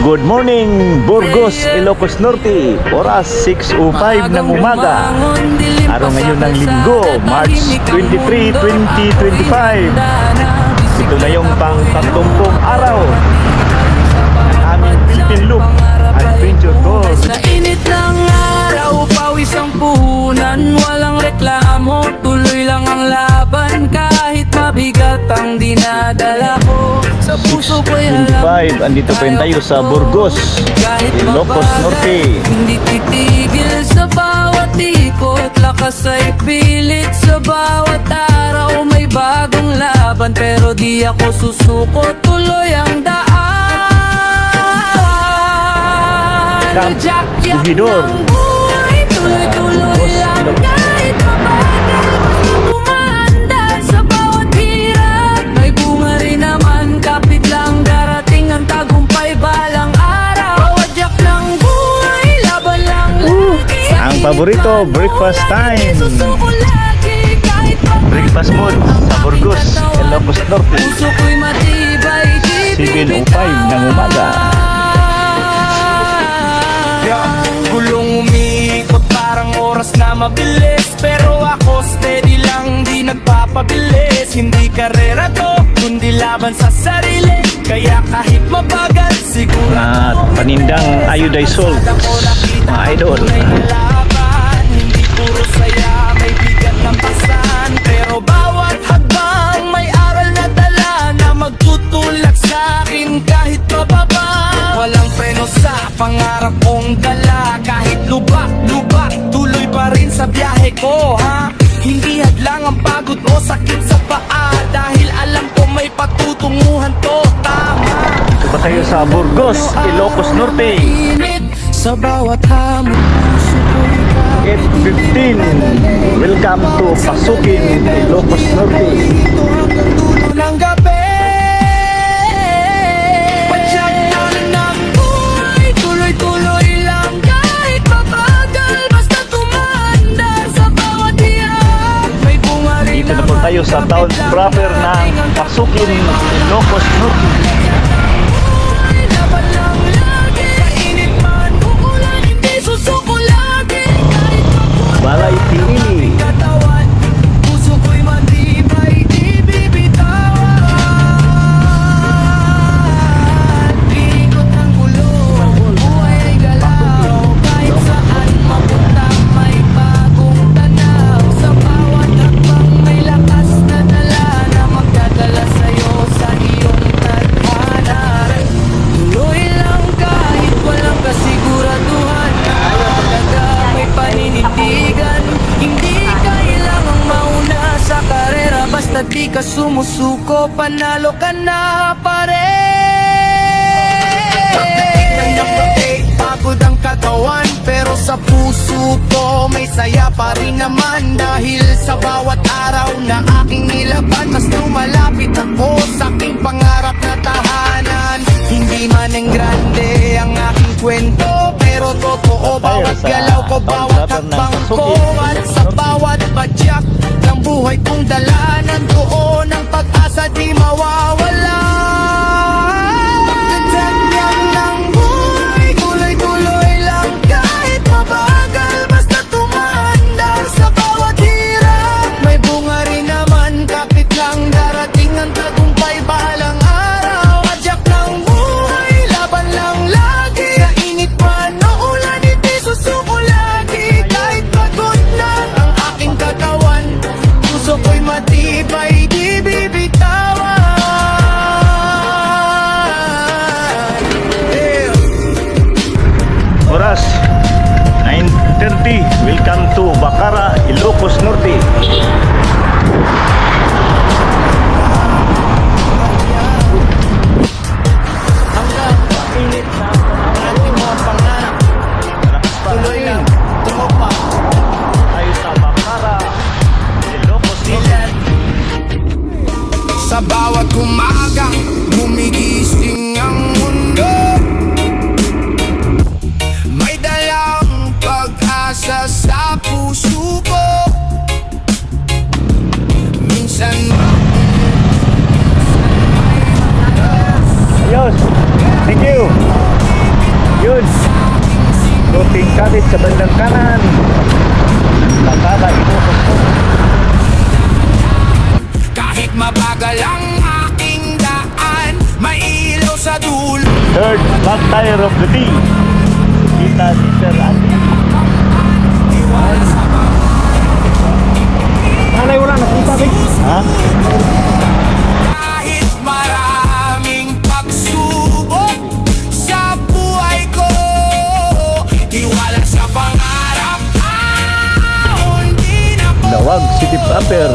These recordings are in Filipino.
Good morning, Burgos, Ilocos Norte. Oras 6:05 ng umaga. Araw ngayon ng Linggo, March 23, 2025. Ito na yung pang-30 araw ng aming Philippine Loop Adventure Tour. Sa init ng araw, pawis ang puhunan. Walang reklamo, tuloy lang ang laban. Kahit mabigat ang dinadala ko, sa puso ko'y alam 25, andito pa rin tayo sa Burgos, kahit Ilocos mabagal, Norte. hindi titigil sa bawat ikot. Lakas ay pilit sa bawat araw. May bagong laban pero di ako susuko. Tuloy ang daan. Camp Jack-jack Bugidor. ng buhay, tuloy-tuloy lang kahit mabagal. Umaandar sa bawat hirap. May bunga rin naman, kapit lang darating ang tagumpay balang araw. Bawat jack ng buhay, laban lang lagi. Ang paborito, breakfast time. Susuko lagi kahit mabagal. Breakfast mode sa Burgos, Ilocos Norte. Puso ko'y matibay, di 7:05 ng umaga. Gulong umiikot parang oras na mabilis, pero ako steady lang, di nagpapabilis. Hindi karera to, kundi laban sa sarili. Kaya kahit mabagal, siguro At panindang iodized salt, mga idol. laban. Hindi puro saya, may bigat ng pasan. Pero bawat hagbang may aral na dala, na magtutulak sa akin kahit mababa. Walang preno sa pangarap kong dala. Kahit lubak, tuloy pa rin sa biyahe ko, ha? Hindi hadlang ang pagod o sakit sa paa, dahil alam ko may patutunguhan to, tama. Ito ba tayo sa Burgos, Ilocos Norte? Init sa bawat hamon, puso ko'y 8:15. Welcome to Pasukin, Ilocos Norte. dito hanggang dulo ng gabi. Padyakyan ng buhay, tuloy-tuloy lang kahit mabagal. Basta tumandar sa bawat hirap. May bunga rin Dito na po tayo sa town proper ng Pasukin, Ilocos Norte. Laban lang lagi. Sa init man, uulan, hindi susuko lagi. Kahit mapuna Balay Pinili. katawan, puso ko'y matibay, di bibitawan. Ikot ng gulo, buhay ay galaw. Kahit saan mapunta, may bagong tanaw. Sa bawat hakbang may lakas na dala, na magdadala sa'yo sa iyong tadhana. Tuloy lang kahit walang kasiguraduhan, talaga may paninindigan. Hindi kailangang mauna sa karera, basta di ka sumusuko, panalo ka na pare. Pagod ang katawan, pero sa puso ko may saya pa rin naman. Dahil sa bawat araw na aking nilaban, mas lumalapit ako sa aking pangarap na tahanan. Hindi man ang grande ang aking kwento, pero totoo bawat galaw ko, bawat hakbang ko. At sa bawat padyak ng buhay kong dala, nandoon ang pag-asa di mawawala. Pagkatagyan ng buhay, tuloy-tuloy lang kahit mabagal. Basta tumaandar sa bawat hirap. May bunga rin naman, kapit lang darating ang tagumpay balang araw. Padyak ng buhay, laban lang lagi. Sa init man o ulan, hindi susuko lagi. Kahit pagod na ang aking katawan, puso ko'y matibay, di bibitawan. Yun. Floating cottage sa bandang kanan. Takada Ilocos Norte. Kahit mabagal ang aking daan, may ilaw sa dulo. Third back tire of the day. Kita si Sir Andy. Nanay wala nakita big. Ha? Kahit maraming pagsubok sa buhay ko, tiwala sa pangarap, hindi na po Dawag City Proper.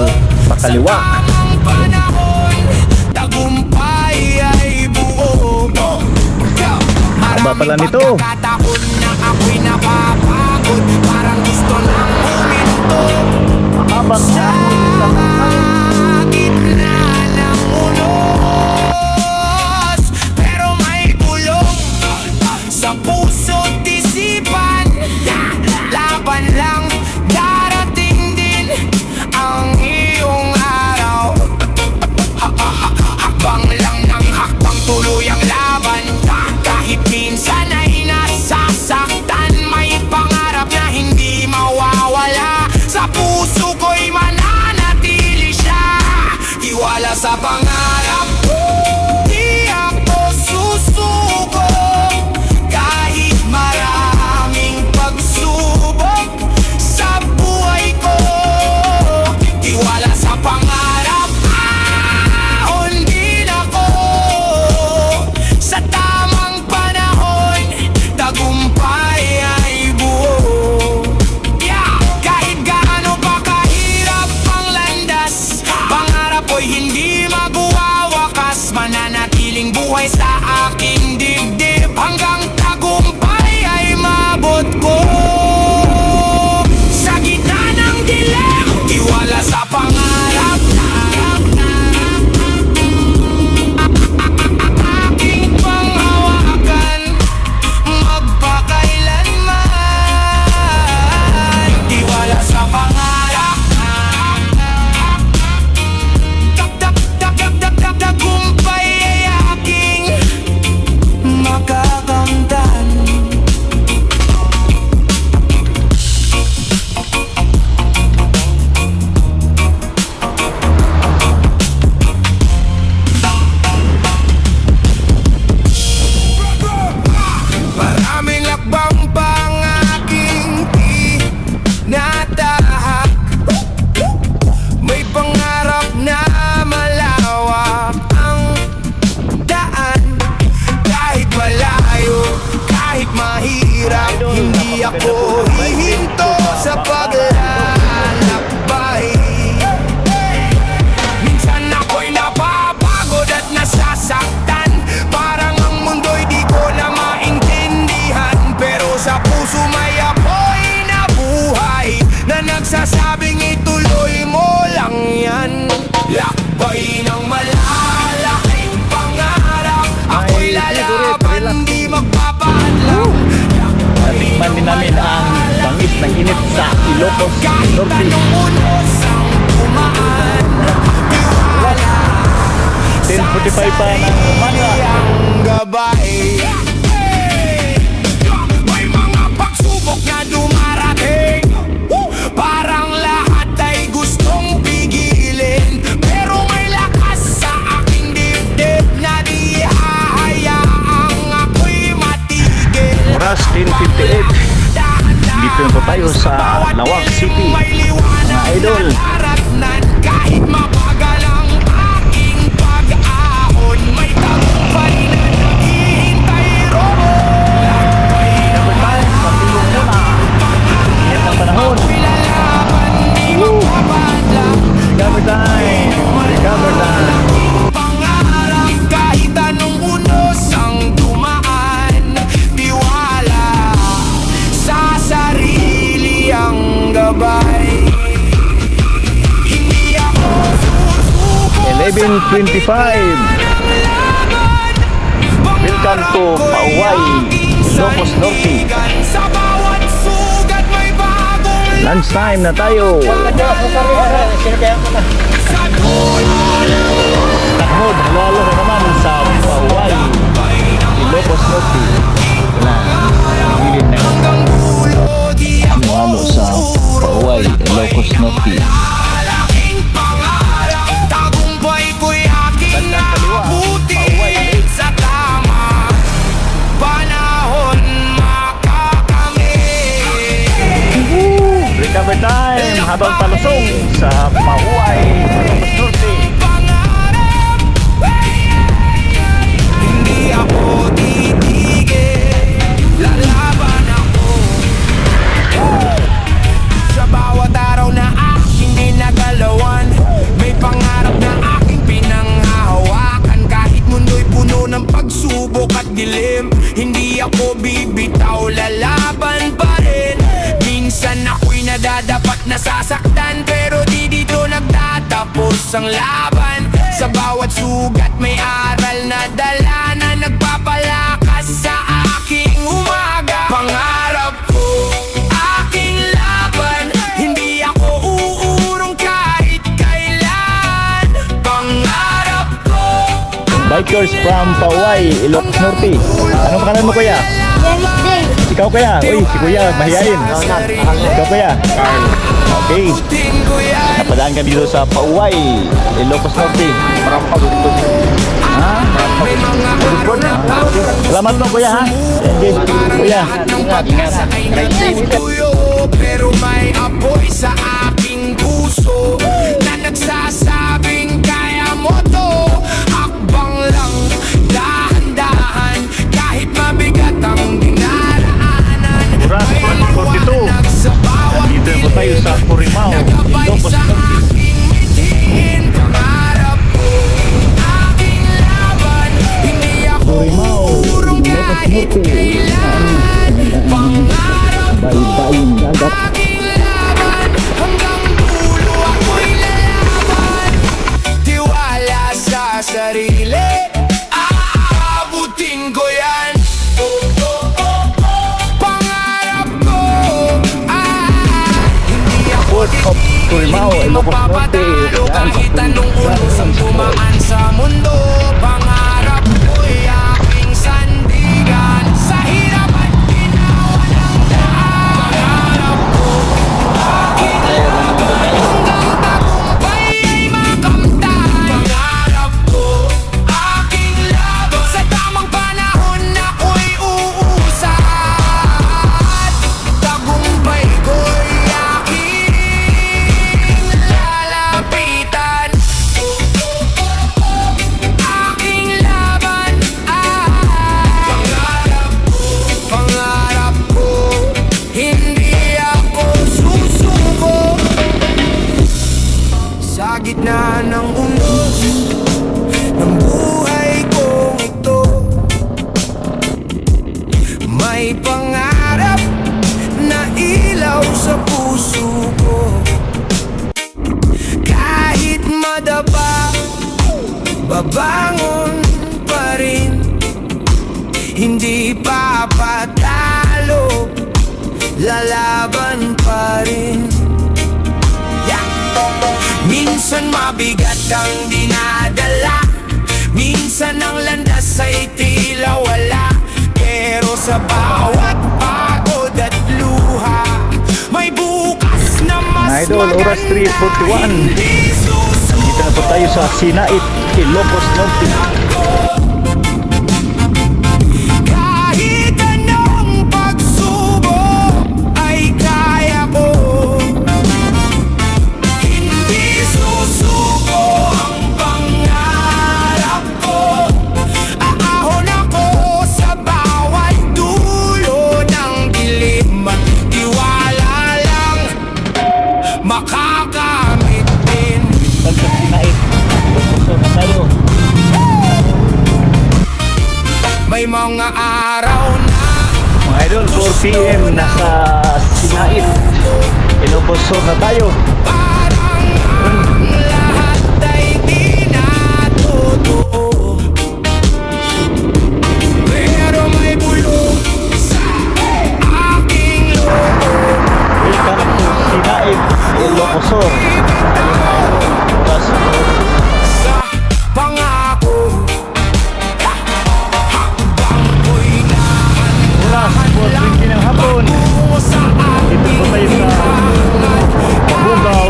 Pakaliwa. tamang panahon, tagumpay ay buo. Haba pala nito. Pagkakataon na ako'y napapagod, parang gusto nang huminto. Habang Sa gitna ng unos, pero may bulong sa puso't isipan. Laban lang, darating din ang iyong araw. Hakbang lang ng hakbang, tuloy ang laban. Kahit minsan ay nasasaktan, may pangarap na hindi mawawala. Sa puso ko'y mananatili siya. Tiwala sa pangarap, di ako susuko. Kahit maraming pagsubok sa buhay ko, tiwala sa pangarap, hindi ako. Sa tamang panahon, tagumpay ay buo. Yeah! Kahit gaano pa kahirap ang landas, pangarap ko'y hindi magwawakas. Mananatiling buhay sa aking dibdib, hanggang tagumpay ay mabot ko. Sa gitna ng dilim, tiwala sa pangarap, aking panghawakan magpakailanman. Tiwala sa pangarap, tagumpay ay aking makakamtan. Maraming lakbang pang aking tinatahak. May pangarap na malawak ang daan. Kahit malayo, kahit mahirap, hindi ako hihinto sa paglalakbay. Minsan ako'y napapagod at nasasaktan, parang ang mundo'y di ko na maintindihan. Pero sa puso may apoy na buhay, na nagsasabing ituloy mo lang yan. Lakbay ng malalaking pangarap, ako'y lalaban, di magpapaadlang. Natikman din namin ang bangis ng init sa Ilocos Kahit Norte. anong unos ang umaan, tiwala 10:45 pa ng umaga. ang gabay. May mga pagsubok na dumarating, parang lahat ay gustong pigilin. Pero may lakas sa aking dibdib na di hahayaang ako'y matigil. Oras 10:58. Dito na po tayo sa Lawak City, mga idol. Kahit mabagal ang aking pag-ahon, may tagumpay na naghihintay roon. Patilong muna. Init ang panahon. Pinalaban, di magpapadlang. Recover time. Recover time. Pangarap kahit anong unos ang dumaan, tiwala sa sarili ang gabay. Hindi ako susuko 11:25. Welcome to Pauay, Ilocos Norte. Sa bawat sugat may bagong Lunch time na tayo. Takmod, lalo na naman sa Pauay, Ilocos Norte. Wala. ako bibitaw, lalaban pa rin. Minsan ako'y nadadapat nasasaktan, pero di dito nagtatapos ang laban. Sa bawat sugat may aral na dala na nagpapalakas sa aking umaga. Pangarap ko, aking laban, hindi ako uurong kahit kailan. Pangarap ko, Bikers from Pauay, Ilocos Norte. Anong pangalan mo, kuya? Ikaw, kuya? Uy, si kuya, mahihayin. Ikaw, kuya? Okay. Napadaan kami dito sa Pauay, Ilocos Norte. Ha? Salamat po, kuya, ha? Sige, kuya. pero may apoy sa aking puso na nagsasabing kaya mo to. Hakbang lang, dahan-dahan, kahit mabigat ang dinaraanan. Oras, May 42. liwanag sa bawat Dito po tayo sa Corimao, Nagabay Ilocos sa Norte. aking mithiin. Pangarap ko, aking laban, hindi ako uurong kahit kailan. Pangarap ko, aking laban, hanggang dulo ako'y lalaban. Tiwala sa sarili, aabutin ko yan. Pangarap ko, hindi ako Port of Corimao, hindi Ilocos Norte. mapapatalo Yan, kahit anong unos ang tumaan sa mundo. Pangarap ko'y aking sandigan, sa hirap at ginawa ng daan. Pangarap ko, aking laban, hanggang tagumpay ay makamtan. Pangarap ko, aking laban, sa tamang panahon ako'y uusad. Tagumpay ko'y aking lalapitan. Aking laban, pangarap ko, hindi ako susuko. Sa gitna ng unos ng buhay kong ito, may pangarap na ilaw sa puso ko. Kahit madapa, babangon pa rin, hindi papatalo, lalaban pa rin. Yeah. Minsan mabigat ang dinadala, minsan ang landas ay tila wala. Pero sa bawat pagod at luha, may bukas na mas Idol, oras 3:41. Hindi susuko. Dito na po tayo sa Sinait, Ilocos Norte. Kahit anong pagsubok ay kaya ko, hindi susuko ang pangarap ko. Aahon ako sa bawat dulo ng dilim, tiwala lang, makakamit din. Sa Sinait, Ilocos Norte tayo. May mga araw na Mga idol, 4 PM nasa Sinait, Ilocos Norte na tayo. parang ang lahat ay di natotoo, pero may bulong sa aking loob. Welcome to Sinait, Ilocos Norte. Oras Sa pangako, hakbang ko'y Oras, 4:20 ng hapon. tungo sa Dito po tayo aking sa lahat. Mabugaw,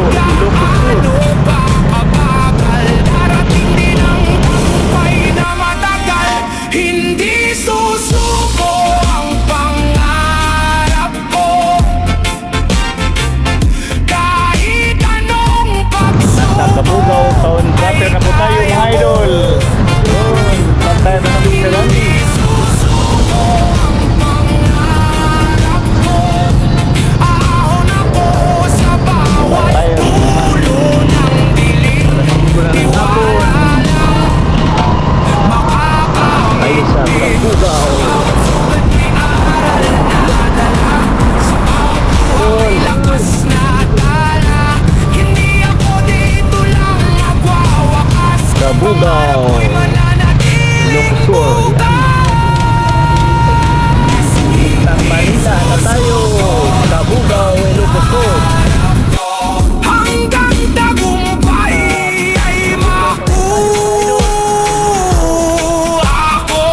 Kabugao, Ilocos Sur. Ng Manila na tayo, Kabugao, Ilocos Sur. Hanggang tagumpay ay makuha ko.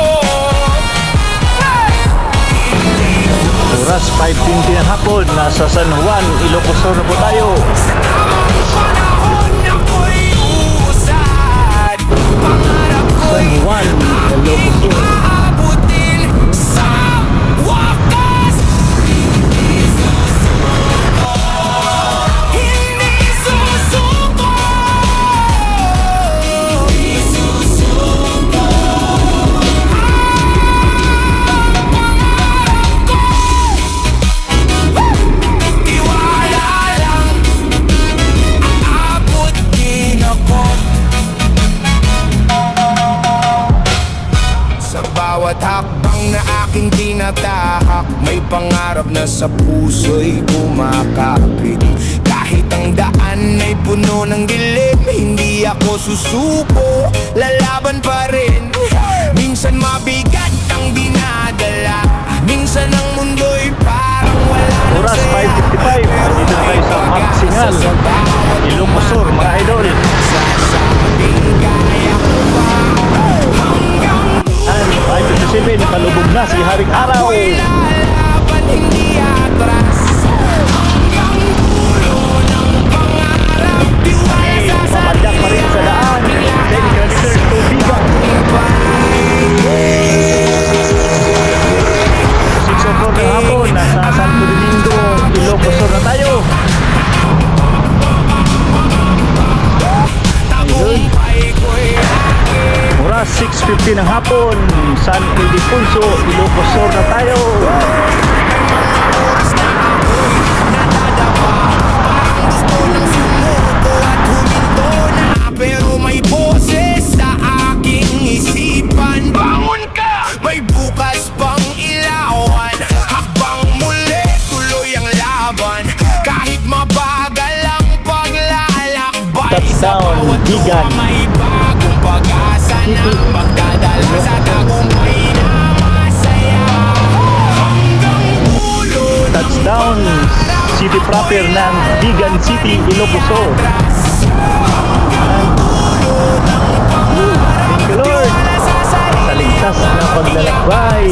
Oras 5:20 ng hapon, nasa San Juan, Ilocos Sur na po tayo. Panahon ako'y usad, pangarap San ko'y Juan, Ilocos Sur. aabutin sa wakas. Hindi susuko. Tiwala lang, aabot din ako. Sa bawat hakbang na aking tinatahak, may pangarap na sa puso'y kumakapit. Kahit ang daan ay puno ng dilim, hindi ako susuko, lalaban pa rin. Minsan mabigat ang dinadala, minsan ang mundo'y parang wala ng Oras saya. 5:55, nandito na tayo sa Magsingal, Ilocos Sur, mga idol. Sasabing kaya ko pa hanggang And 5:57, nakalubog na si Haring Araw. ako'y lalaban, hindi atras. Hanggang dulo ng pangarap, tiwala sa Papadyak pa rin sa daan. 10 kilometers tubigan. 6:04 ng hapon, nasa Santo Domingo, Ilocos Sur na tayo. tagumpay ko'y Oras 6:50 ng hapon, San Ildefonso, Ilocos Sur na tayo. oras na ako'y nadadapa. Parang gusto nang sumuko at huminto na, pero may boses sa aking isipan. Bangon ka! May bukas pang ilawan. Hakbang muli, tuloy ang laban. Kahit mabagal ang paglalakbay, sa Touchdown, bawat Bigan. luha may bagong pag-asa na magdadala sa tagumpay na masaya. Hanggang dulo ng Touchdown, city proper ng Bigan City, Ilocos Sur. Thank you Lord sa ligtas na paglalakbay.